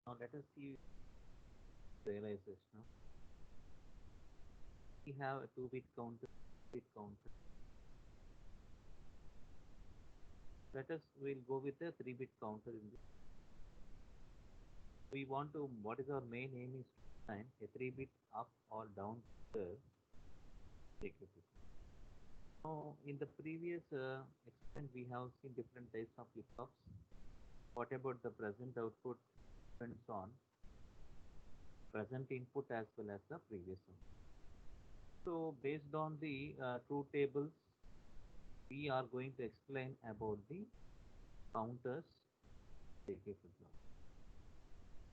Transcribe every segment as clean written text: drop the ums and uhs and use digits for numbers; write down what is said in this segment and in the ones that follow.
Now let us see realization. We have a 2-bit counter, bit counter. Let us we'll go with a 3-bit counter in this. We want to what is our main aim is to find a 3-bit up or down counter. Now in the previous experiment we have seen different types of flip-flops. What about the present output depends on present input as well as the previous one. So based on the truth tables, we are going to explain about the counters JK flip-flop.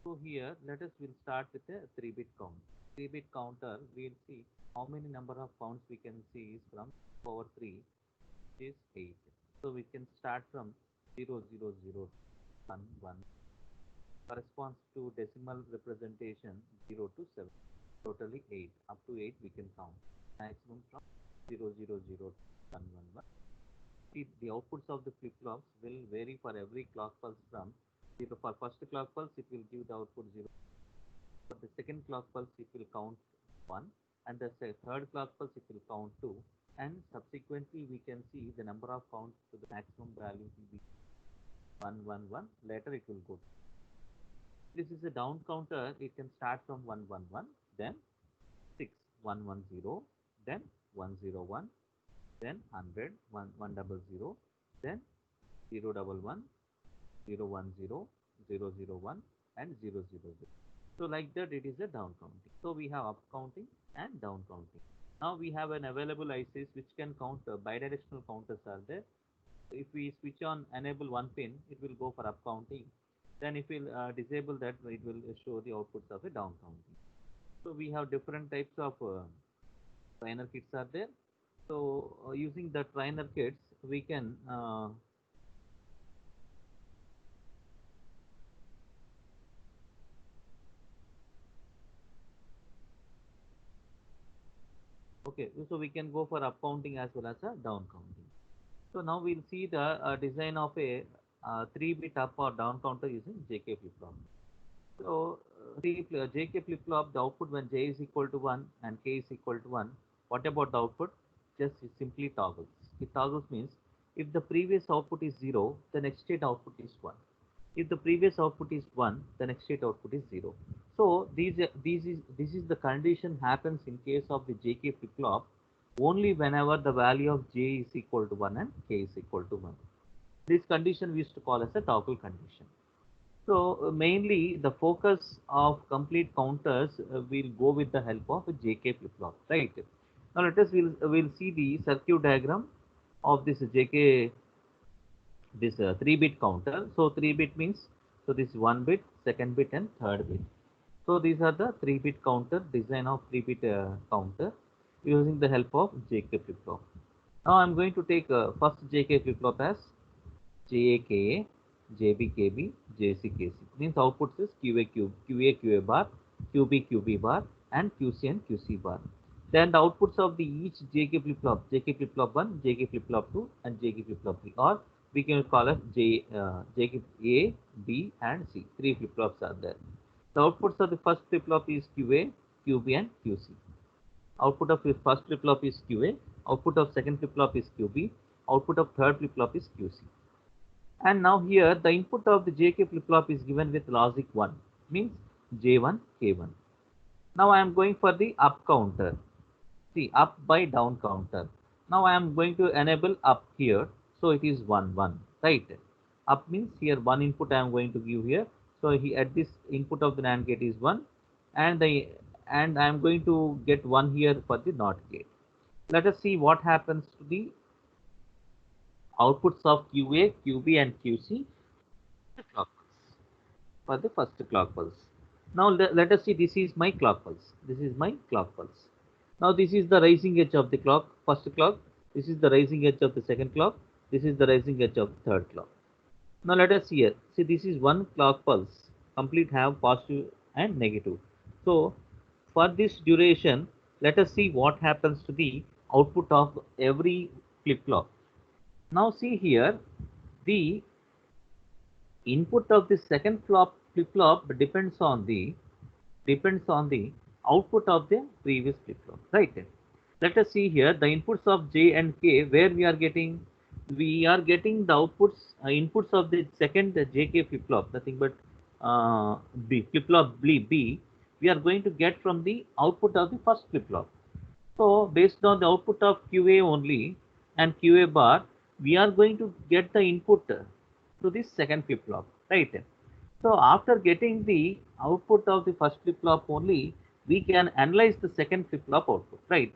So here let us will start with a 3-bit count. 3-bit counter we'll see how many number of counts we can see is from power 3 is 8. So we can start from 0, 0, 0, 1, 1 corresponds to decimal representation 0 to 7. Totally 8. Up to 8 we can count. Maximum from 0, 0, 0, 1, 1, 1. The outputs of the flip-flops will vary for every clock pulse from 0. For first clock pulse, it will give the output 0. For the second clock pulse, it will count 1. And the third clock pulse, it will count 2. And subsequently, we can see the number of counts to the maximum value will be 1, 1, 1. Later, it will go. This is a down counter. It can start from 1, 1, 1, then 6, 1, 1, 0, then 1, 0, 1, then 100, 1, 1, 0, 0, then 0, 1, 1, 0, 1, 0, 0, 0, 1, and 0, 0, 0. So like that, it is a down counting. So we have up counting and down counting. Now we have an available ICs which can count bidirectional counters are there. If we switch on enable one pin, it will go for up counting. Then if we disable that, it will show the outputs of a down counting. So we have different types of trainer kits are there. So using the trainer kits, we can okay, so we can go for up counting as well as a down counting. So now we'll see the design of a 3-bit up or down counter using JK flip-flop. So JK flip-flop, the output when J is equal to 1 and K is equal to 1, what about the output? Just simply toggles. It toggles means if the previous output is 0, the next state output is 1. If the previous output is 1, the next state output is 0. So this is the condition happens in case of the JK flip-flop only whenever the value of J is equal to 1 and K is equal to 1. This condition we used to call as a toggle condition. So mainly the focus of complete counters will go with the help of a JK flip-flop, right? Now let us we'll see the circuit diagram of this JK, this 3-bit counter. So 3-bit means, so this 1 bit, second bit and third bit. So these are the 3-bit counter, design of 3-bit counter using the help of JK flip-flop. Now I'm going to take first JK flip-flop as JAKA, JBKB, JCKC. Means outputs is QA bar, QB bar, and QC and QC bar. Then the outputs of the each JK flip-flop, JK flip-flop 1, JK flip-flop 2, and JK flip-flop 3, or we can call it JK A, B, and C. 3 flip-flops are there. The outputs of the first flip-flop is QA, QB, and QC. Output of the first flip-flop is QA. Output of second flip-flop is QB. Output of third flip-flop is QC. And now here the input of the JK flip-flop is given with logic 1, means J1, K1. Now I am going for the up counter. See, up by down counter. Now I am going to enable up here. So it is 1, 1, right? Up means here one input I am going to give here. So he at this input of the NAND gate is 1, and I am going to get 1 here for the NOT gate. Let us see what happens to the outputs of QA, QB, and QC clock pulse for the first clock pulse. Now let us see, this is my clock pulse. This is my clock pulse. Now this is the rising edge of the clock, first clock. This is the rising edge of the second clock. This is the rising edge of the third clock. Now let us see here. See, this is one clock pulse. Complete have positive and negative. So for this duration, let us see what happens to the output of every flip-flop. Now see here, the input of the second flip-flop depends on the output of the previous flip-flop, right? Let us see here the inputs of J and K, where we are getting the inputs of the second JK flip-flop, nothing but B flip-flop B. We are going to get from the output of the first flip-flop. So based on the output of QA only and QA bar, we are going to get the input to this second flip-flop, right? So after getting the output of the first flip-flop only, we can analyze the second flip-flop output, right?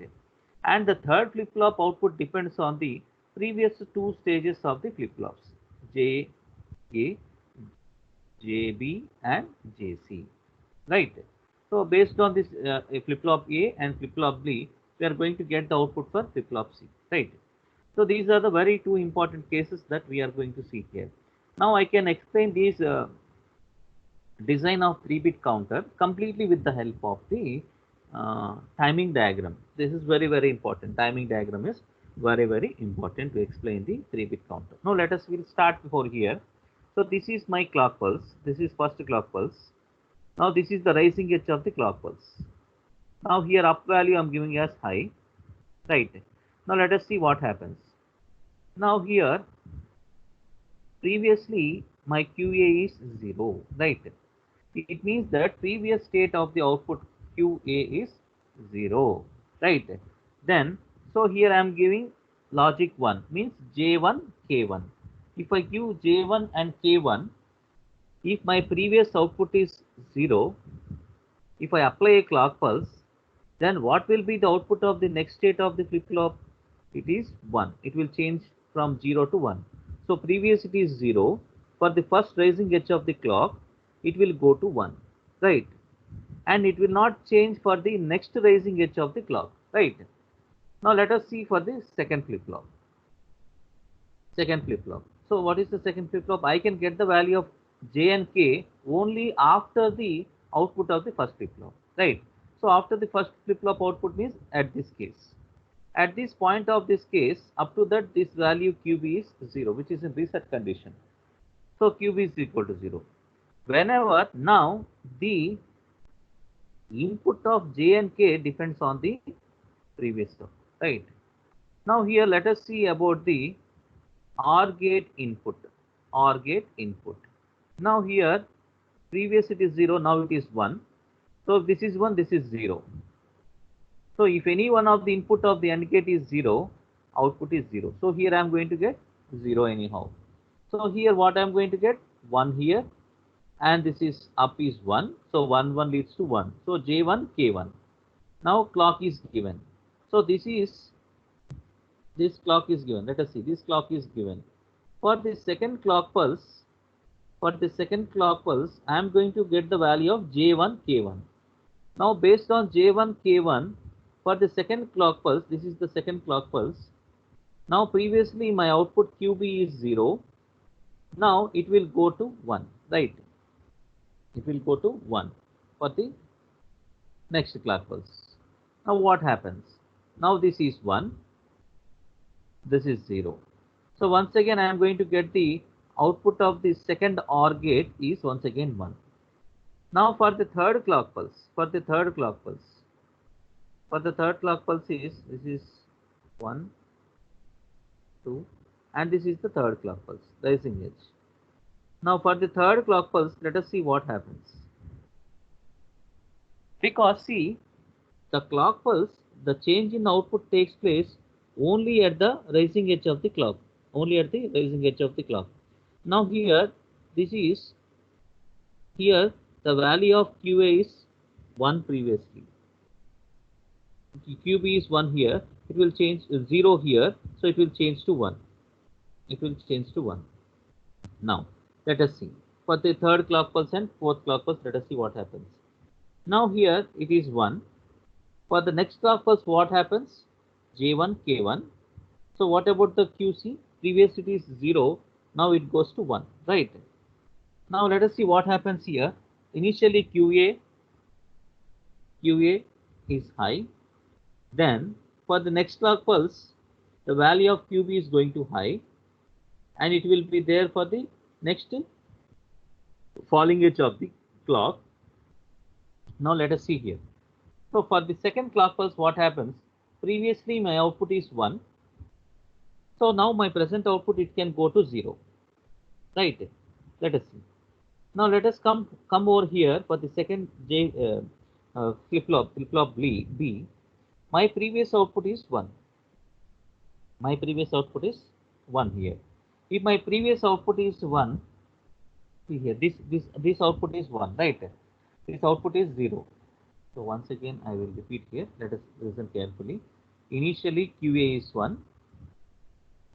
And the third flip-flop output depends on the previous two stages of the flip-flops, J, A, JB and JC, right? So based on this flip-flop A and flip-flop B, we are going to get the output for flip-flop C, right? So these are the very two important cases that we are going to see here. Now I can explain these design of 3-bit counter completely with the help of the timing diagram. This is very important. Timing diagram is very important to explain the 3-bit counter. Now we'll start before here. So this is my clock pulse. This is first clock pulse. Now this is the rising edge of the clock pulse. Now here up value I'm giving as high, right? Now let us see what happens. Now here previously my QA is 0, right? It means that previous state of the output QA is 0, right? Then, so here I am giving logic 1, means J1, K1. If I give J1 and K1, if my previous output is 0, if I apply a clock pulse, then what will be the output of the next state of the flip-flop? It is 1. It will change from 0 to 1. So previous it is 0. For the first rising edge of the clock, it will go to 1, right? And it will not change for the next rising edge of the clock, right? Now let us see for the second flip-flop. So what is the second flip-flop? I can get the value of J and K only after the output of the first flip-flop, right? So after the first flip-flop output means at this case. At this point of this case, up to that this value QB is 0, which is in reset condition. So QB is equal to 0. Whenever now the input of J and K depends on the previous stuff, right? Now here let us see about the OR gate input. Now here previous it is 0, now it is 1. So this is 1, this is 0. So if any one of the input of the AND gate is 0, output is 0. So here I am going to get 0 anyhow. So here what I am going to get? 1 here. And this is up is 1. So 1 leads to 1. So J1 K1. Now clock is given. So this clock is given. Let us see. This clock is given. For the second clock pulse, I am going to get the value of J1 K1. Now based on J1 K1 for the second clock pulse, this is the second clock pulse. Now previously my output QB is 0. Now it will go to 1, right? It will go to 1 for the next clock pulse. Now what happens? Now this is 1, this is 0. So once again I am going to get the output of the second OR gate is once again 1. Now for the third clock pulse, is this is 1, 2, and this is the third clock pulse, rising edge. Now for the third clock pulse, let us see what happens. Because see, the clock pulse, the change in output takes place only at the rising edge of the clock. Now here, the value of QA is 1 previously. QB is 1 here. It will change 0 here. So it will change to 1. Now let us see. For the third clock pulse and fourth clock pulse, let us see what happens. Now here it is 1. For the next clock pulse, what happens? J1 K1. So what about the QC? Previous it is 0. Now it goes to 1, right? Now let us see what happens here. Initially QA is high. Then for the next clock pulse, the value of QB is going to high, and it will be there for the next falling edge of the clock. Now let us see here. So for the second clock pulse, what happens? Previously my output is 1. So now my present output, it can go to 0. Right? Let us see. Now let us come over here for the second flip flop B. My previous output is 1. My previous output is 1 here. If my previous output is 1, see here, this output is 1, right? This output is 0. So once again I will repeat here. Let us listen carefully. Initially QA is 1.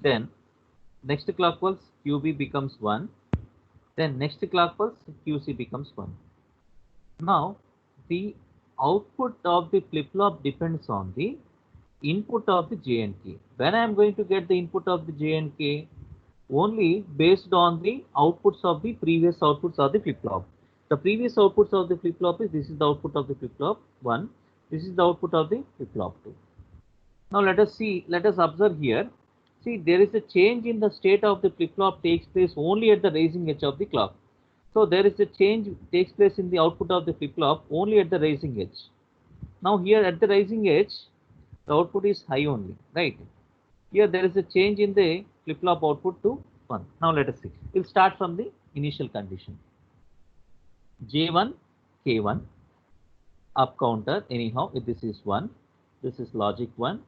Then next clock pulse QB becomes 1. Then next clock pulse QC becomes 1. Now the output of the flip-flop depends on the input of the J and K. When I am going to get the input of the J and K? Only based on the outputs of the previous outputs of the flip-flop. The previous outputs of the flip-flop is, this is the output of the flip-flop 1. This is the output of the flip-flop 2. Now let us see, let us observe here. See, there is a change in the state of the flip-flop takes place only at the rising edge of the clock. So there is a change takes place in the output of the flip-flop only at the rising edge. Now here at the rising edge, the output is high only, right? Here there is a change in the flip-flop output to 1. Now let us see. We'll start from the initial condition. J1, K1, up counter, anyhow, if this is 1, this is logic 1.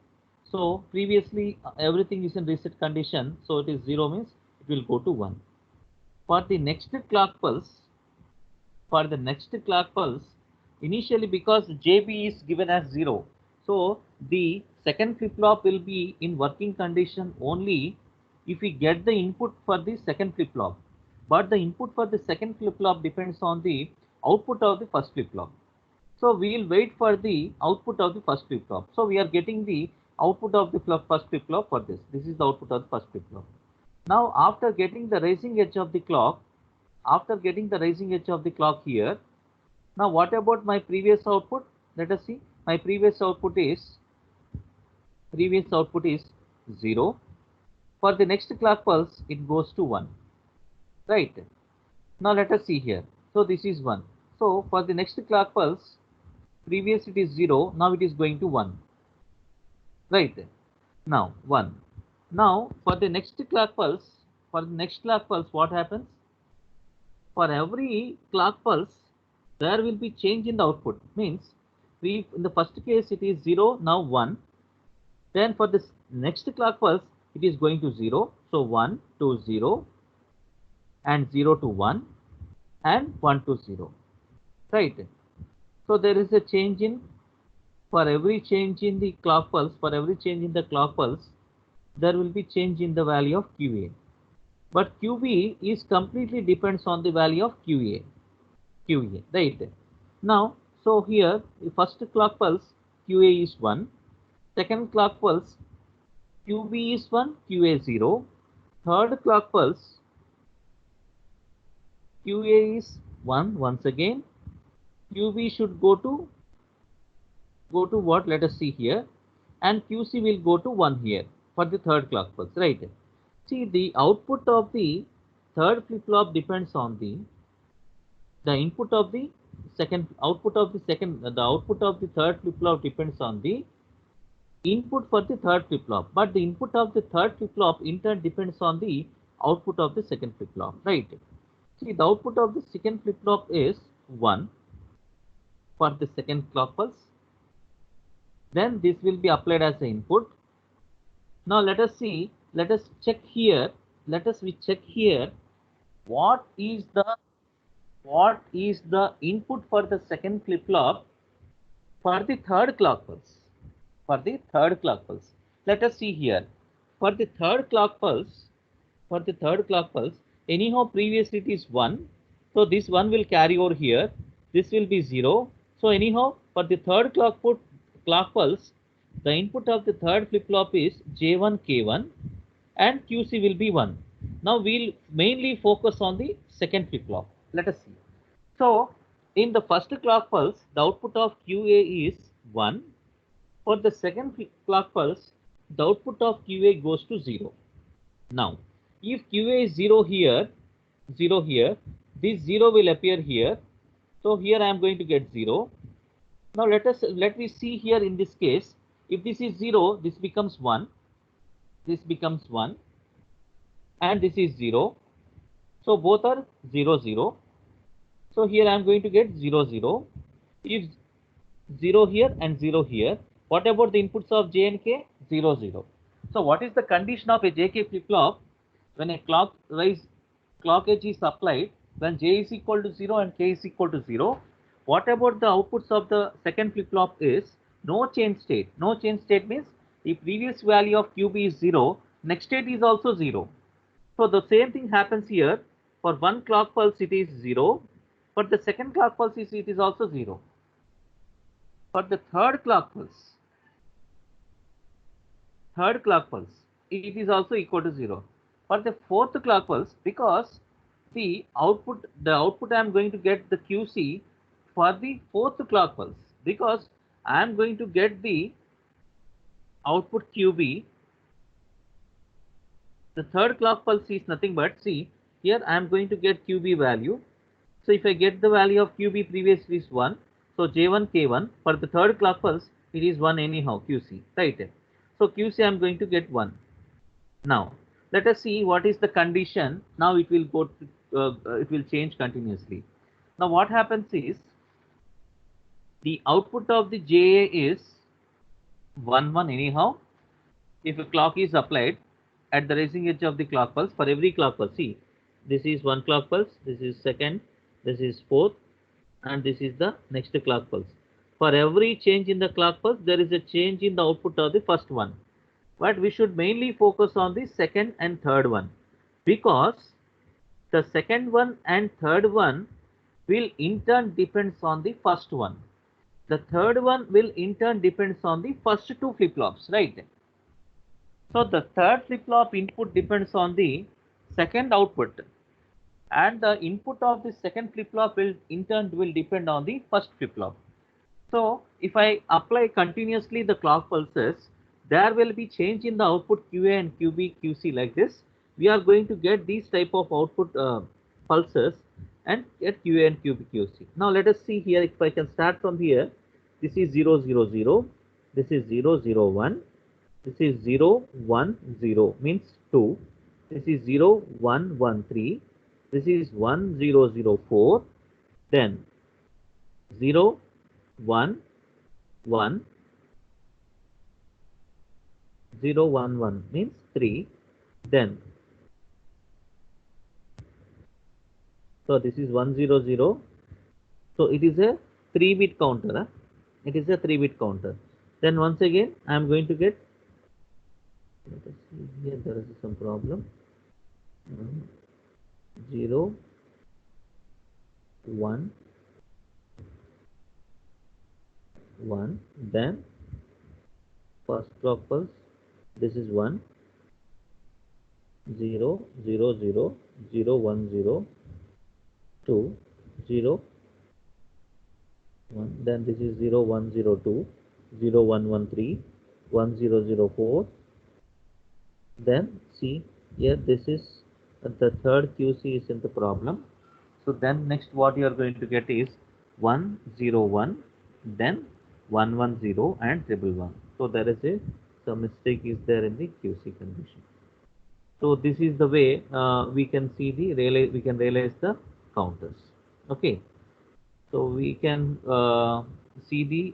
So previously everything is in reset condition, so it is 0 means it will go to 1. For the next clock pulse, initially because JB is given as 0, so the second flip-flop will be in working condition only if we get the input for the second flip-flop. But the input for the second flip-flop depends on the output of the first flip-flop. So we will wait for the output of the first flip-flop. So we are getting the output of the first flip-flop for this. This is the output of the first flip-flop. Now after getting the rising edge of the clock, here, now what about my previous output? Let us see. My previous output is 0. For the next clock pulse, it goes to 1. Right? Now let us see here. So this is 1. So for the next clock pulse, previous it is 0, now it is going to 1. Right? Now 1. Now for the next clock pulse, what happens? For every clock pulse, there will be change in the output. Means in the first case it is 0, now 1. Then for this next clock pulse, it is going to 0. So 1 to 0 and 0 to 1 and 1 to 0. Right? So there is a change in, for every change in the clock pulse, there will be change in the value of QA. But QB is completely depends on the value of QA, right? Now, so here, the first clock pulse, QA is 1. Second clock pulse, QB is 1, QA 0. Third clock pulse, QA is 1 once again. QB should go to what? Let us see here. And QC will go to 1 here for the third clock pulse, right? See, the output of the third flip-flop depends on the input of the second, the output of the third flip-flop depends on the input for the third flip-flop. But the input of the third flip-flop in turn depends on the output of the second flip-flop, right? See, the output of the second flip-flop is 1 for the second clock pulse. Then this will be applied as the input. Now let us see, let us check here what is the input for the second flip-flop for the third clock pulse. Let us see here. For the third clock pulse, anyhow previously it is 1. So this 1 will carry over here. This will be 0. So anyhow for the third clock pulse, the input of the third flip-flop is J1 K1 and QC will be 1. Now we'll mainly focus on the second flip-flop. Let us see. So in the first clock pulse, the output of QA is 1. For the second clock pulse, the output of QA goes to 0. Now if QA is 0 here, this 0 will appear here. So here I am going to get 0. Now let me see here in this case, if this is 0, this becomes 1, this becomes 1, and this is 0. So both are 0, 0. So here I am going to get 0, 0. If 0 here and 0 here, what about the inputs of J and K? 0, 0. So what is the condition of a JK flip-flop when a clock edge is applied when J is equal to 0 and K is equal to 0? What about the outputs of the second flip-flop is no change state. No change state means the previous value of QB is 0, next state is also 0. So the same thing happens here. For one clock pulse it is 0, for the second clock pulse it is also 0. For the third clock pulse, it is also equal to 0. For the fourth clock pulse, because the output I am going to get the QC for the fourth clock pulse, because I am going to get the output QB. The third clock pulse is nothing but, see, here I am going to get QB value. So if I get the value of QB previously is 1, so J1 K1, for the third clock pulse it is 1 anyhow, QC, right? So QC I am going to get 1. Now let us see what is the condition. Now it will go to, it will change continuously. Now what happens is the output of the JA is 1 1 anyhow. If a clock is applied at the rising edge of the clock pulse, for every clock pulse, see, this is one clock pulse, this is second, this is fourth, and this is the next clock pulse. For every change in the clock pulse, there is a change in the output of the first one. But we should mainly focus on the second and third one, because the second one and third one will in turn depends on the first one. The third one will in turn depends on the first two flip-flops, right? So the third flip-flop input depends on the second output, and the input of the second flip-flop will in turn will depend on the first flip-flop. So if I apply continuously the clock pulses, there will be change in the output QA and QB, QC like this. We are going to get these type of output pulses and get QA and QB, QC. Now let us see here, if I can start from here. This is 0, 0, 0. This is 0, 0, 1. This is 0, 1, 0 means 2. This is 0, 1, 1, 3. This is 1, 0, 0, 4. Then 0, 1, 1, 0, 1, 1 means 3. Then, so this is 1, 0, 0. So it is a 3-bit counter. Huh? It is a 3-bit counter. Then once again, I am going to get, let us see here, there is some problem. 0, 1, 1, then first clock pulse, this is 1, 0, 0, 0, 0, 1, 0, 2, 0, 1, then this is 0, 1, 0, 2, 0, 1, 1, 3, 1, 0, 0, 4. Then see here, this is the third QC is in the problem. So then next what you are going to get is 1, 0, 1, then 1, 1, 0 and 1, 1. So there is some mistake is there in the QC condition. So this is the way we can see we can realize the counters. Okay. So we can see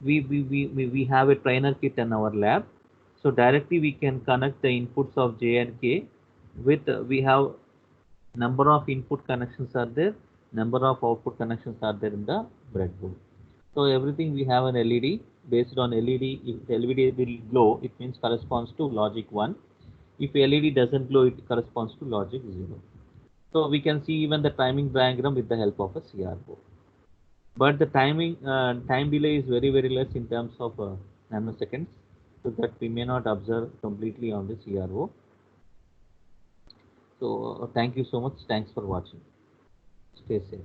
we have a trainer kit in our lab. So directly we can connect the inputs of J and K with we have number of input connections are there, number of output connections are there in the breadboard. So everything we have an LED. Based on LED, if the LED will glow, it means corresponds to logic 1. If LED doesn't glow, it corresponds to logic 0. So we can see even the timing diagram with the help of a CR board. But the time delay is very less in terms of nanoseconds, so that we may not observe completely on the CRO. So thank you so much. Thanks for watching. Stay safe.